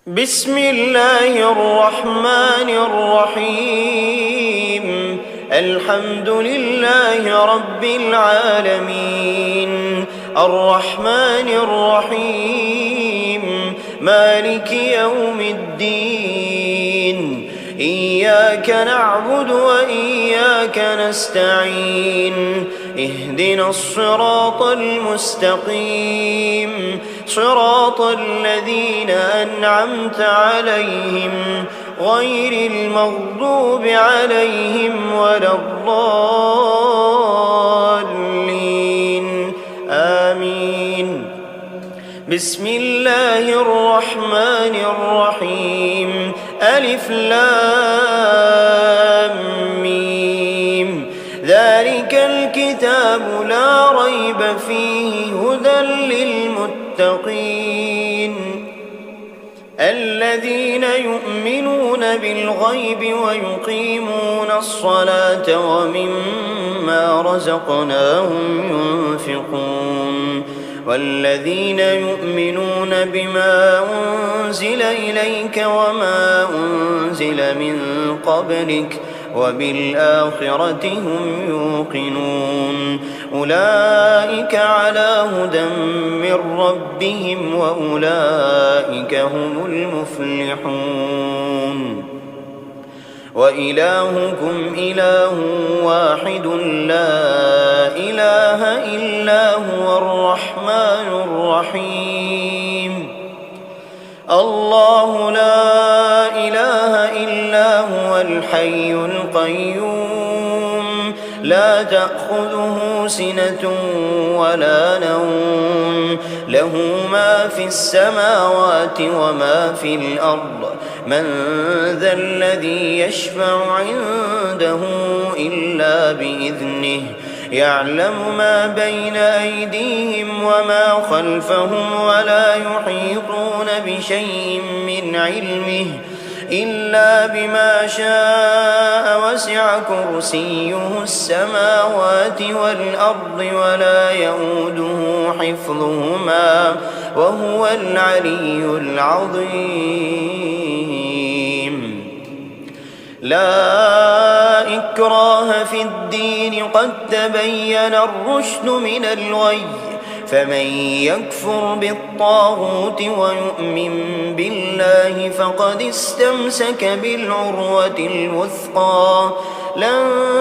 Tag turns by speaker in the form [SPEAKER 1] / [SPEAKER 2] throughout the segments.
[SPEAKER 1] بسم الله الرحمن الرحيم. الحمد لله رب العالمين، الرحمن الرحيم، مالك يوم الدين. إياك نعبد وإياك نستعين، اهدنا الصراط المستقيم، صراط الذين أنعمت عليهم غير المغضوب عليهم ولا الضالين، آمين. بسم الله الرحمن الرحيم. ألف لام ميم. ذلك الكتاب لا ريب فيه هدى للمتقين الذين يؤمنون بالغيب ويقيمون الصلاة ومما رزقناهم ينفقون والذين يؤمنون بما أنزل إليك وما أنزل من قبلك وبالآخرة هم يوقنون أولئك على هدى من ربهم وأولئك هم المفلحون. وإلهكم إله واحد لا إله إلا هو الرحمن الرحيم. الله لا إله إلا هو الحي القيوم، لا تأخذه سنة ولا نوم، له ما في السماوات وما في الأرض. من ذا الذي يشفع عنده إلا بإذنه، يعلم ما بين أيديهم وما خلفهم ولا يحيطون بشيء من علمه إلا بما شاء. وسع كرسيه السماوات والأرض ولا يؤوده حفظهما وهو العلي العظيم. لا إكراه في الدين، قد تبين الرشد من الغي، فمن يكفر بالطاغوت ويؤمن بالله فقد استمسك بالعروة الوثقى لا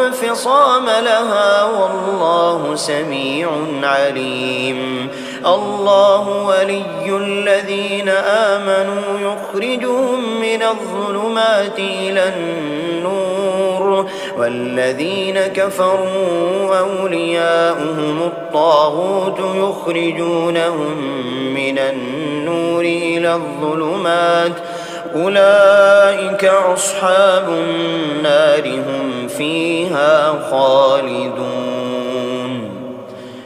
[SPEAKER 1] انفصام لها والله سميع عليم. الله ولي الذين آمنوا يخرجهم من الظلمات إلى النور، والذين كفروا أولياؤهم الطاغوت يخرجونهم من النور إلى الظلمات. أولئك أصحاب النار هم فيها خالدون.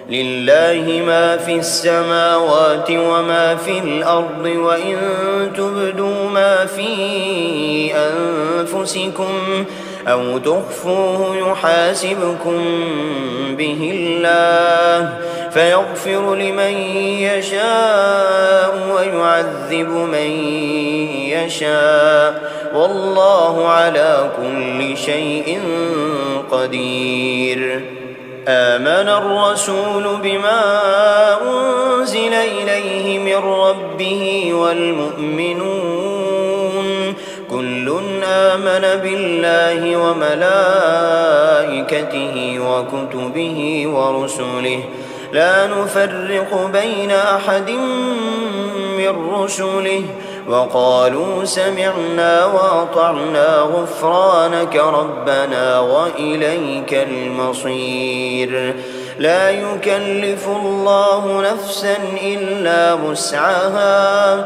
[SPEAKER 1] لله ما في السماوات وما في الأرض، وإن تبدوا ما في أنفسكم أو تخفوه يحاسبكم به الله، فيغفر لمن يشاء ويعذب من يشاء، والله على كل شيء قدير. آمن الرسول بما أنزل إليه من ربه والمؤمنون كل آمن بالله وملائكته وكتبه ورسله لا نفرق بين أحد من رسله وقالوا سمعنا وأطعنا غفرانك ربنا وإليك المصير. لا يكلف الله نفسا إلا وسعها،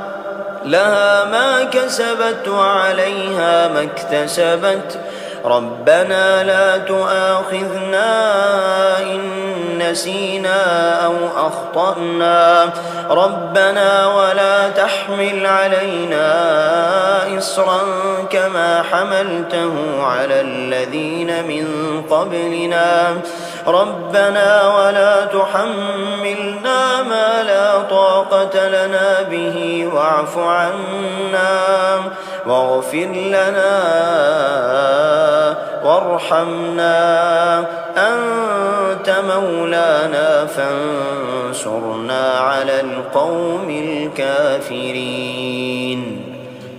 [SPEAKER 1] لها ما كسبت وعليها ما اكتسبت. ربنا لا تؤاخذنا إن نسينا أو أخطأنا، ربنا ولا تحمل علينا إصرا كما حملته على الذين من قبلنا، ربنا ولا تحملنا ما لا طاقة لنا به واعف عنا واغفر لنا وارحمنا، أنت مولانا فانصرنا على القوم الكافرين.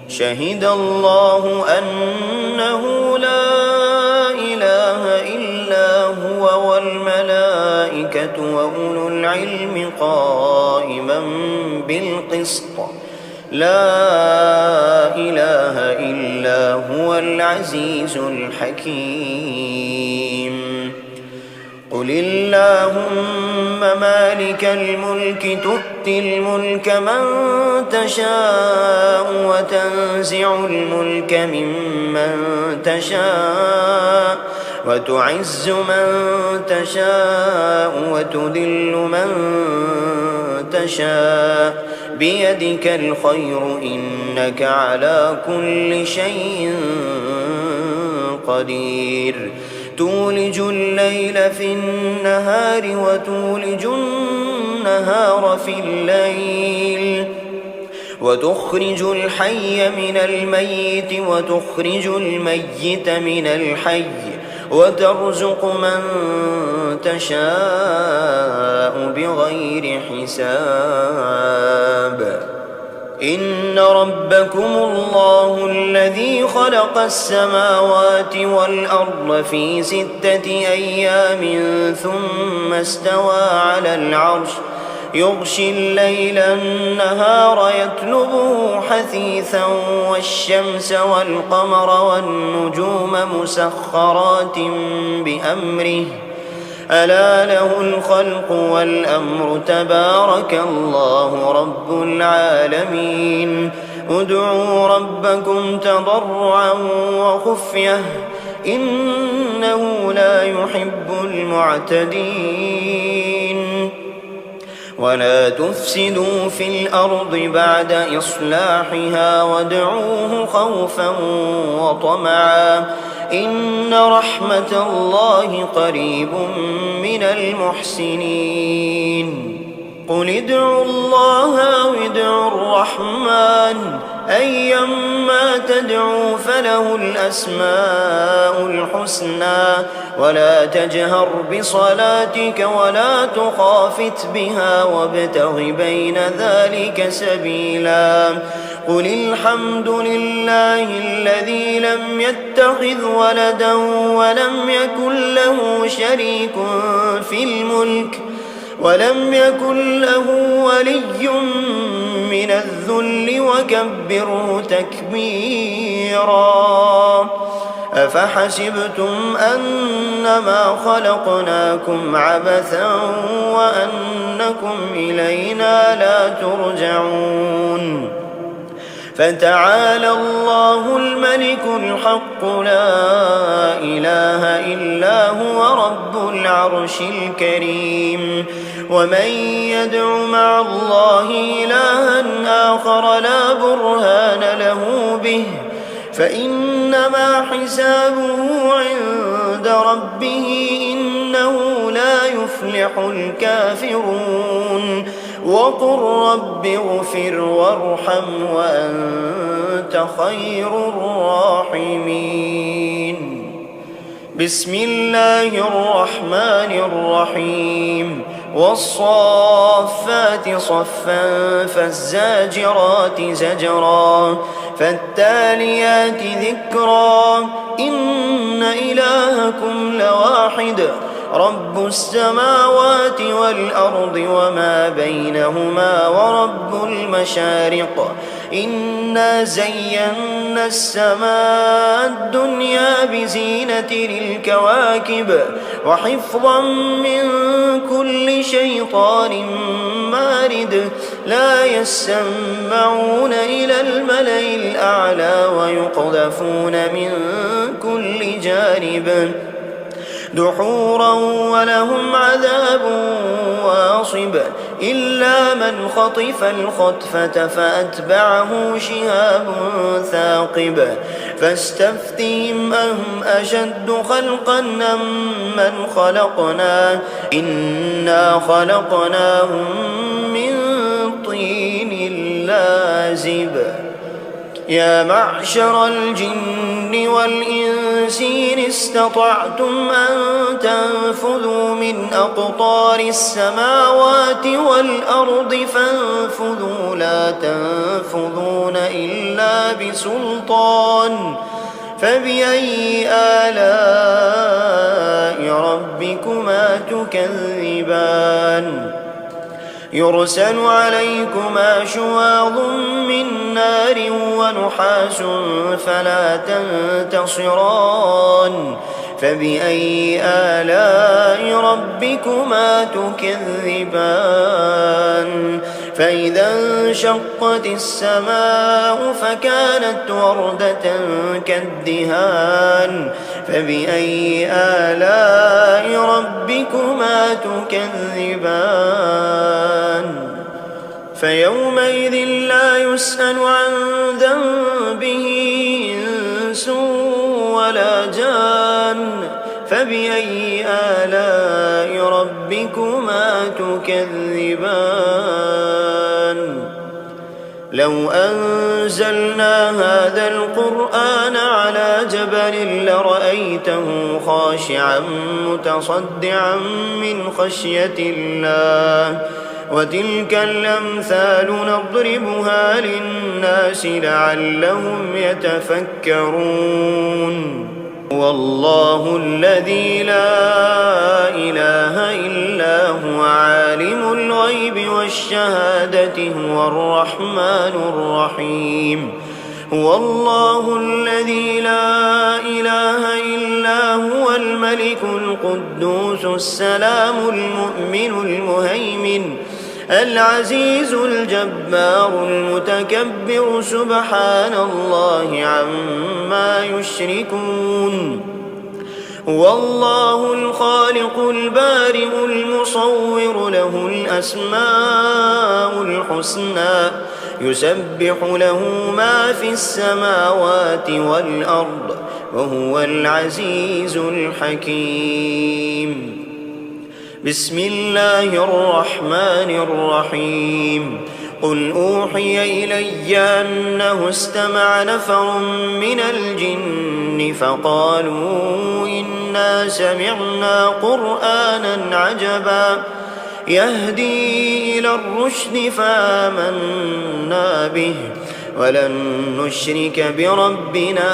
[SPEAKER 1] شهد الله أنه لا إله إلا هو والملائكة وأولو العلم قائما بالقسط، لا إله إلا هو العزيز الحكيم. قل اللهم مالك الملك تؤتي الملك من تشاء وتنزع الملك ممن تشاء وتعز من تشاء وتذل من تشاء، بيدك الخير إنك على كل شيء قدير. تولج الليل في النهار وتولج النهار في الليل، وتخرج الحي من الميت وتخرج الميت من الحي، وترزق من تشاء بغير حساب. إن ربكم الله الذي خلق السماوات والأرض في 6 أيام ثم استوى على العرش، يغشي الليل النهار يطلبه حثيثا، والشمس والقمر والنجوم مسخرات بأمره، ألا له الخلق والأمر، تبارك الله رب العالمين. ادعوا ربكم تضرعا وخفية إنه لا يحب المعتدين. ولا تفسدوا في الأرض بعد إصلاحها وادعوه خوفا وطمعا، إن رحمة الله قريب من المحسنين. قل ادعوا الله أو ادعوا الرحمن، أيما تدعوا فله الأسماء الحسنى، ولا تجهر بصلاتك ولا تخافت بها وابتغ بين ذلك سبيلا. قل الحمد لله الذي لم يتخذ ولدا ولم يكن له شريك في الملك ولم يكن له ولي من الذل وكبره تكبيرا. أفحسبتم أنما خلقناكم عبثا وأنكم إلينا لا ترجعون؟ فتعالى الله الملك الحق لا إله إلا هو رب العرش الكريم. ومن يدع مع الله إلها آخر لا برهان له به فإنما حسابه عند ربه إنه لا يفلح الكافرون. وقل رب اغفر وارحم وأنت خير الراحمين. بسم الله الرحمن الرحيم. والصافات صفا فالزاجرات زجرا فالتاليات ذكرا إن إلهكم لواحد رب السماوات والأرض وما بينهما ورب المشارق. إنا زينا السماء الدنيا بزينة للكواكب وحفظا من كل شيطان مارد. لا يسمعون إلى الملأ الأعلى ويقذفون من كل جانب دحورا ولهم عذاب واصب. إلا من خطف الخطفة فأتبعه شهاب ثاقب. فاستفتهم أهم أشد خلقا أم من خلقنا إنا خلقناهم من طين لازب. يا معشر الجن والإنس إن استطعتم أن تنفذوا من أقطار السماوات والأرض فانفذوا لا تنفذون إلا بسلطان فبأي آلاء ربكما تكذبان يرسل عليكما شواظ من نار ونحاس فلا تنتصران فبأي آلاء ربكما تكذبان فإذا انشقت السماء فكانت وردة كالدهان فبأي آلاء ربكما تكذبان فيومئذ لا يسأل عن ذنبه إنس ولا جان فبأي آلاء ربكما تكذبان لو أنزلنا هذا القرآن على جبل لرأيته خاشعا متصدعا من خشية الله وتلك الأمثال نضربها للناس لعلهم يتفكرون والله الذي لا إله إلا هو عالم الغيب والشهادة هو الرحمن الرحيم هو الله الذي لا إله إلا هو الملك القدوس السلام المؤمن المهيمن العزيز الجبار المتكبر سبحان الله عما يشركون هو الله الخالق البارئ المصور له الأسماء الحسنى يسبح له ما في السماوات والأرض وهو العزيز الحكيم بسم الله الرحمن الرحيم قل أوحي إلي أنه استمع نفر من الجن فقالوا إنا سمعنا قرآنا عجبا يهدي إلى الرشد فآمنا به ولن نشرك بربنا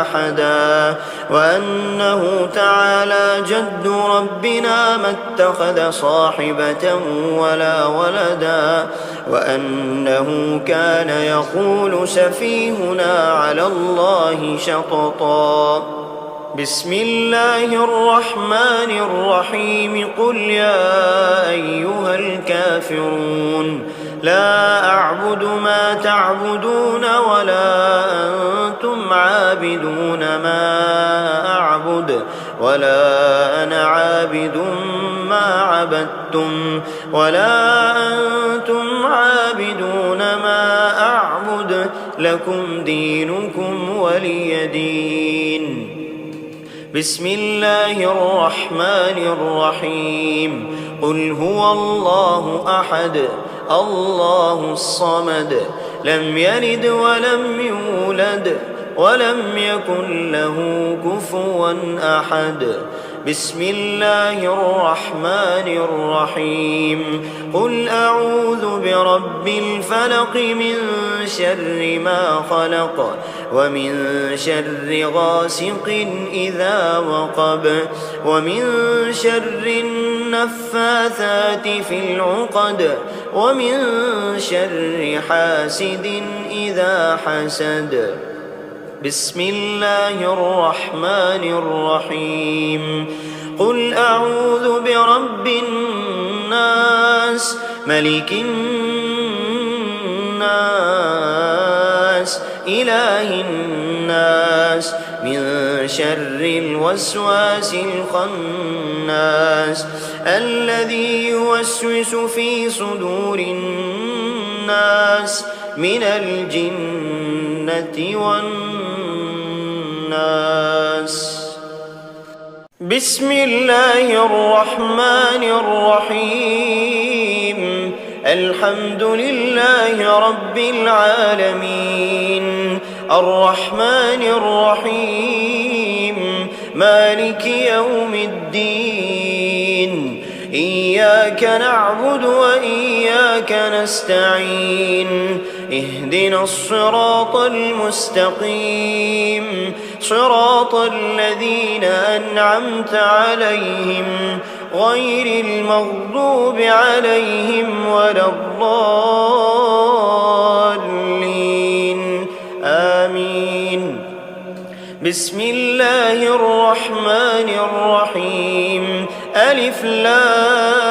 [SPEAKER 1] أحدا وأنه تعالى جد ربنا ما اتخذ صاحبة ولا ولدا وأنه كان يقول سفيهنا على الله شططا بسم الله الرحمن الرحيم قل يا أيها الكافرون لا أعبد ما تعبدون ولا أنتم عابدون ما أعبد ولا أنا عابد ما عبدتم ولا أنتم عابدون ما أعبد لكم دينكم ولي دين بسم الله الرحمن الرحيم قل هو الله أحد الله الصمد لم يلد ولم يولد ولم يكن له كفوا أحد بسم الله الرحمن الرحيم قل أعوذ برب الفلق من شر ما خلق ومن شر غاسق إذا وقب ومن شر النفاثات في العقد ومن شر حاسد إذا حسد بسم الله الرحمن الرحيم قل أعوذ برب الناس ملك الناس إله الناس من شر الوسواس الخناس الذي يوسوس في صدور الناس من الجنة والناس بسم الله الرحمن الرحيم الحمد لله رب العالمين الرحمن الرحيم مالك يوم الدين إياك نعبد وإياك نستعين اهدنا الصراط المستقيم صراط الذين أنعمت عليهم غير المغضوب عليهم ولا الضالين آمين. بسم الله الرحمن الرحيم ألف لام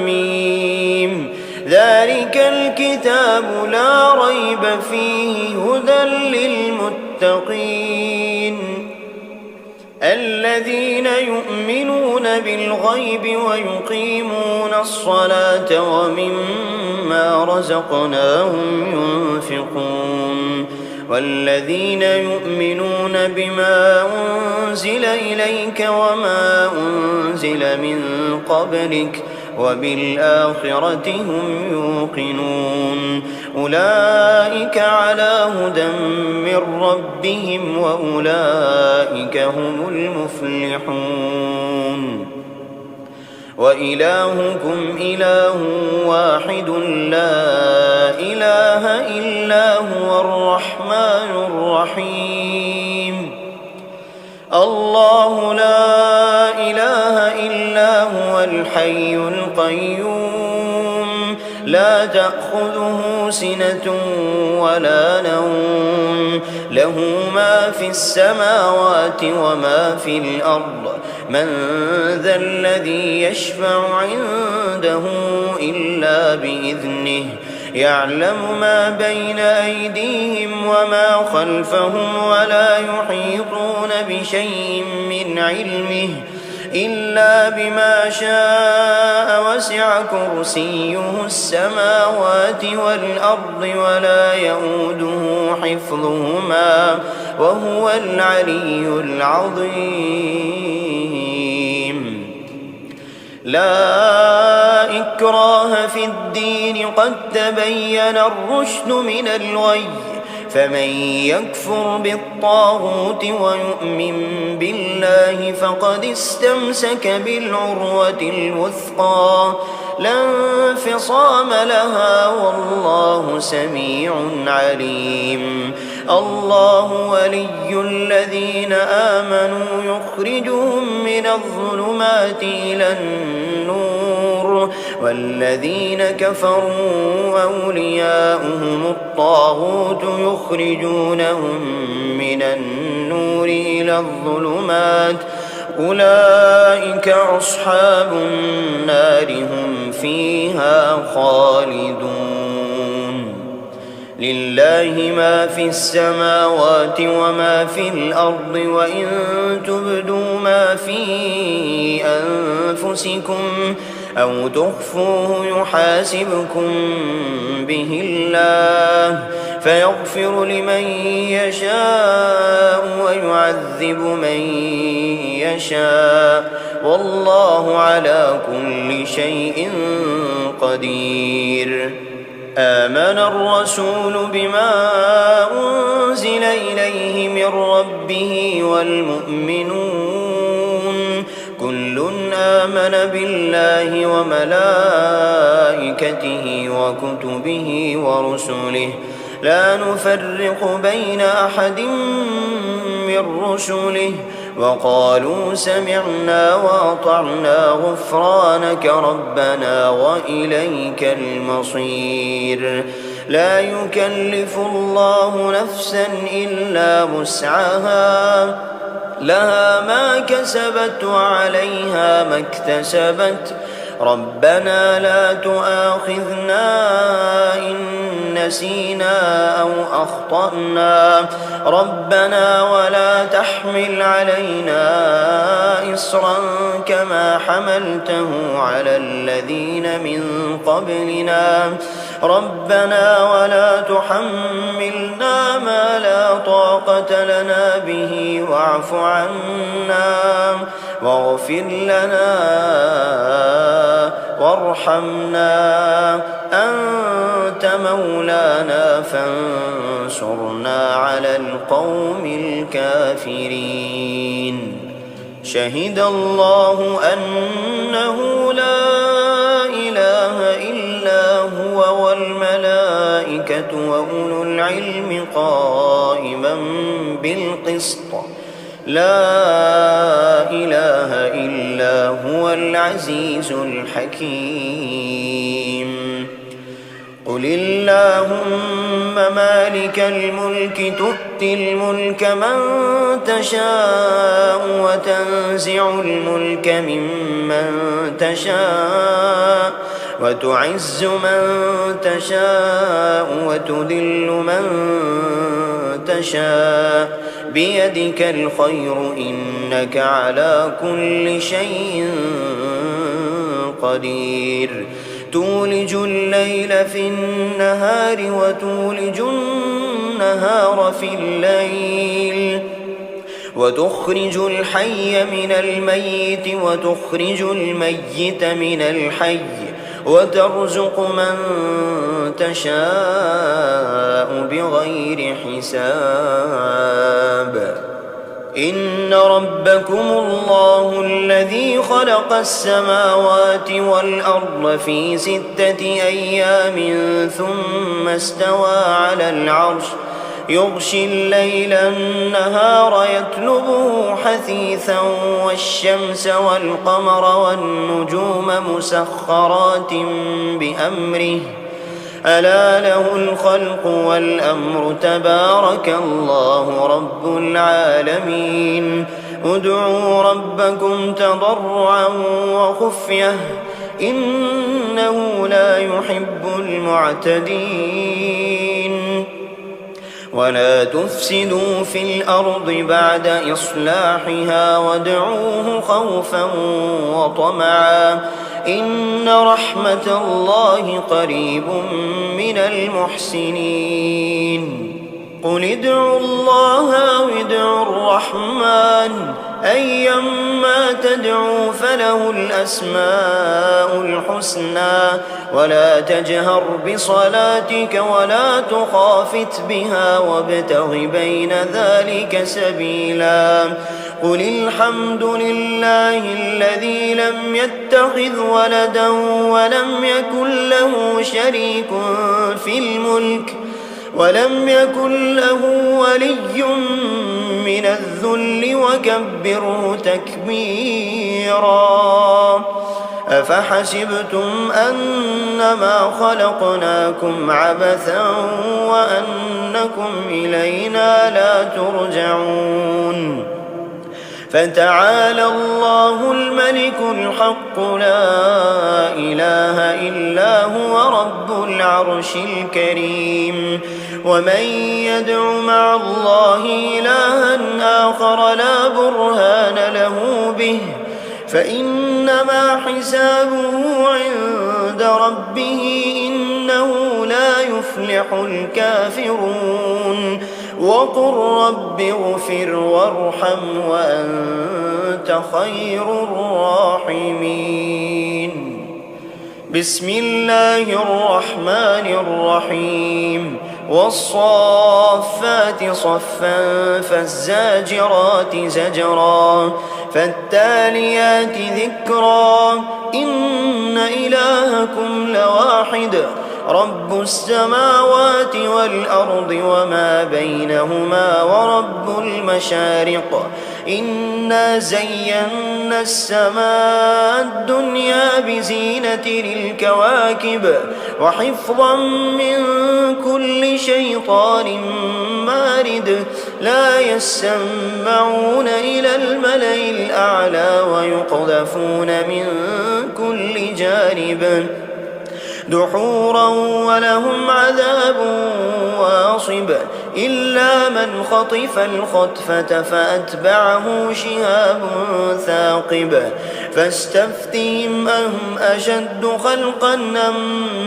[SPEAKER 1] ميم ذلك الكتاب لا ريب فيه هدى للمتقين الذين يؤمنون بالغيب ويقيمون الصلاة ومما رزقناهم ينفقون والذين يؤمنون بما أنزل إليك وما أنزل من قبلك وبالآخرة هم يوقنون أولئك على هدى من ربهم وأولئك هم المفلحون وإلهكم إله واحد لا إله إلا هو الرحمن الرحيم الله لا إله إلا هو الحي القيوم لا تأخذه سنة ولا نوم له ما في السماوات وما في الأرض من ذا الذي يشفع عنده إلا بإذنه يعلم ما بين أيديهم وما خلفهم ولا يحيطون بشيء من علمه إلا بما شاء وسع كرسيه السماوات والأرض ولا يؤوده حفظهما وهو العلي العظيم لا إكراه في الدين قد تبين الرشد من الغي فمن يكفر بالطاغوت ويؤمن بالله فقد استمسك بالعروة الوثقى لا انفصام لها والله سميع عليم الله ولي الذين آمنوا يخرجهم من الظلمات إلى النور والذين كفروا أولياؤهم الطاغوت يخرجونهم من النور إلى الظلمات أولئك أصحاب النار هم فيها خالدون لله ما في السماوات وما في الأرض وإن تبدوا ما في أنفسكم أو تخفوه يحاسبكم به الله فيغفر لمن يشاء ويعذب من يشاء والله على كل شيء قدير آمن الرسول بما أنزل إليه من ربه والمؤمنون كل آمن بالله وملائكته وكتبه ورسله لا نفرق بين أحد من رسله وقالوا سمعنا وأطعنا غفرانك ربنا وإليك المصير لا يكلف الله نفسا إلا وسعها لها ما كسبت وعليها ما اكتسبت ربنا لا تؤاخذنا إن نسينا أو أخطأنا ربنا ولا تحمل علينا إصرا كما حملته على الذين من قبلنا ربنا ولا تحملنا ما لا طاقة لنا به واعف عنا واغفر لنا وارحمنا، أنت مولانا فانصرنا على القوم الكافرين. شهد الله أنه لا إله إلا هو والملائكة وأولو العلم قائما بالقسط، لا إله إلا هو العزيز الحكيم. قل اللهم مالك الملك تؤتي الملك من تشاء وتنزع الملك ممن تشاء وتعز من تشاء وتذل من تشاء بيدك الخير إنك على كل شيء قدير. تولج الليل في النهار وتولج النهار في الليل، وتخرج الحي من الميت وتخرج الميت من الحي، وترزق من تشاء بغير حساب. إن ربكم الله الذي خلق السماوات والأرض في 6 أيام ثم استوى على العرش، يغشي الليل النهار يطلبه حثيثا، والشمس والقمر والنجوم مسخرات بأمره، ألا له الخلق والأمر، تبارك الله رب العالمين. ادعوا ربكم تضرعا وخفية إنه لا يحب المعتدين. ولا تفسدوا في الأرض بعد إصلاحها وادعوه خوفا وطمعا إن رحمة الله قريب من المحسنين. قل ادعوا الله أو ادعوا الرحمن أيما تدعوا فله الأسماء الحسنى، ولا تجهر بصلاتك ولا تخافت بها وابتغ بين ذلك سبيلا. قل الحمد لله الذي لم يتخذ ولدا ولم يكن له شريك في الملك ولم يكن له ولي من الذل وكبره تكبيرا. أفحسبتم أنما خلقناكم عبثا وأنكم إلينا لا ترجعون. فتعالى الله الملك الحق لا إله إلا هو رب العرش الكريم. ومن يدع مع الله إلها آخر لا برهان له به فإنما حسابه عند ربه إنه لا يفلح الكافرون. وقل رب اغفر وارحم وأنت خير الراحمين. بسم الله الرحمن الرحيم. والصافات صفا فالزاجرات زجرا فالتاليات ذكرا إن إلهكم لواحد رب السماوات والأرض وما بينهما ورب المشارق. إنا زينا السماء الدنيا بزينة للكواكب وحفظا من كل شيطان مارد. لا يسمعون إلى الملأ الأعلى ويقذفون من كل جانب دحورا ولهم عذاب واصب. إلا من خطف الخطفة فأتبعه شهاب ثاقب. فاستفتهم أهم أشد خلقا أم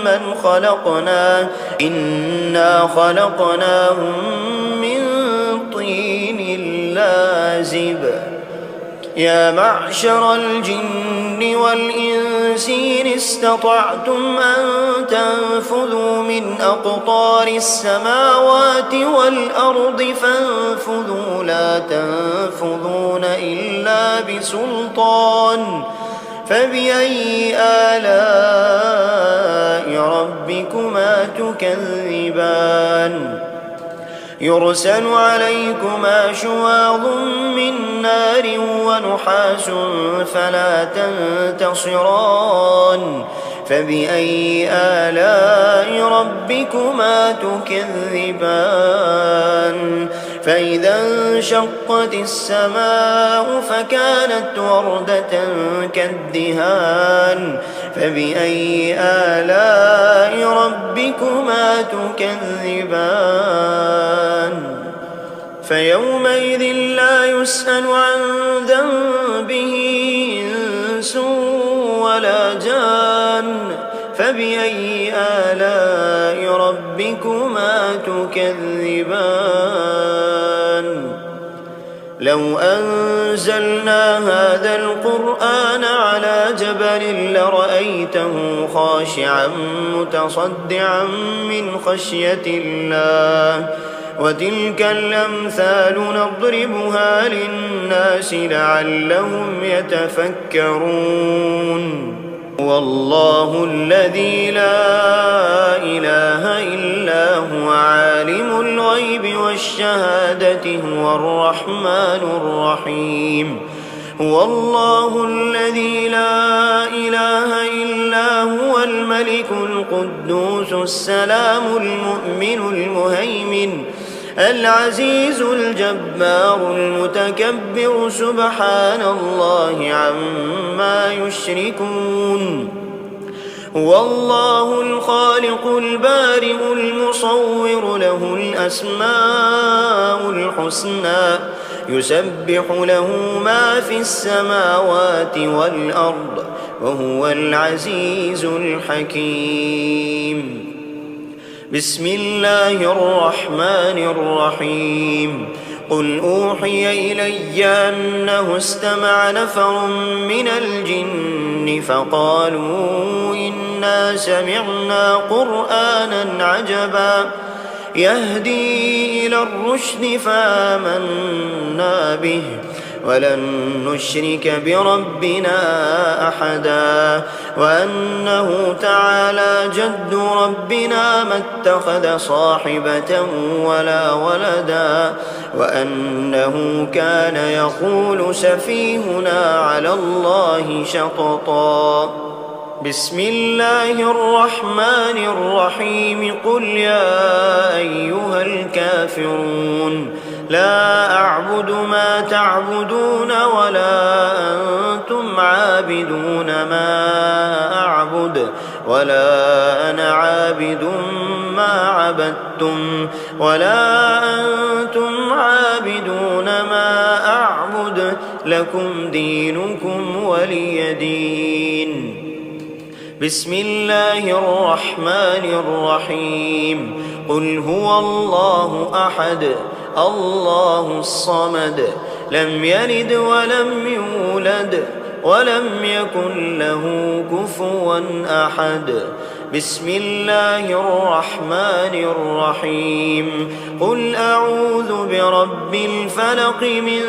[SPEAKER 1] من خلقنا إنا خلقناهم من طين لازب. يا معشر الجن والجن والإنس إن استطعتم أن تنفذوا من أقطار السماوات والأرض فانفذوا لا تنفذون إلا بسلطان فبأي آلاء ربكما تكذبان يرسل عليكما شواظ من نار ونحاس فلا تنتصران فبأي آلاء ربكما تكذبان فإذا انشقت السماء فكانت وردة كالدهان فبأي آلاء ربكما تكذبان فيومئذ لا يسأل عن ذنبه إنس ولا جان فبأي آلاء ربكما تكذبان لو أنزلنا هذا القرآن على جبل لرأيته خاشعا متصدعا من خشية الله وتلك الأمثال نضربها للناس لعلهم يتفكرون والله الذي لا إله إلا هو عالم الغيب والشهادة هو الرحمن الرحيم هو الله الذي لا إله إلا هو الملك القدوس السلام المؤمن المهيمن العزيز الجبار المتكبر سبحان الله عما يشركون هو الله الخالق البارئ المصور له الأسماء الحسنى يسبح له ما في السماوات والأرض وهو العزيز الحكيم بسم الله الرحمن الرحيم قل أوحي إلي أنه استمع نفر من الجن فقالوا إنا سمعنا قرآنا عجبا يهدي إلى الرشد فآمنا به ولن نشرك بربنا أحدا وأنه تعالى جد ربنا ما اتخذ صاحبة ولا ولدا وأنه كان يقول سفيهنا على الله شططا بسم الله الرحمن الرحيم قل يا أيها الكافرون لا أعبد ما تعبدون ولا أنتم عابدون ما أعبد ولا أنا عابد ما عبدتم ولا أنتم عابدون ما أعبد لكم دينكم ولي دين بسم الله الرحمن الرحيم قل هو الله أحد الله الصمد لم يلد ولم يولد ولم يكن له كفوا أحد بسم الله الرحمن الرحيم قل أعوذ برب الفلق من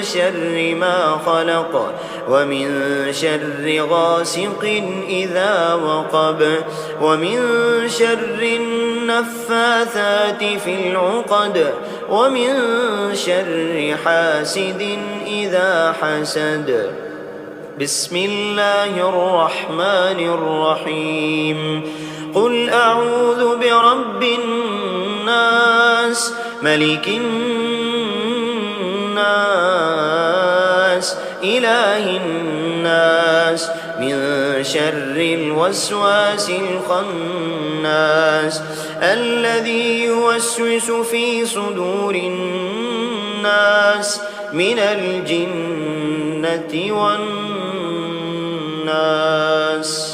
[SPEAKER 1] شر ما خلق ومن شر غاسق إذا وقب ومن شر النفاثات في العقد ومن شر حاسد إذا حسد بسم الله الرحمن الرحيم قل أعوذ برب الناس ملك الناس إله الناس من شر الوسواس الخناس الذي يوسوس في صدور الناس من الجنة والناس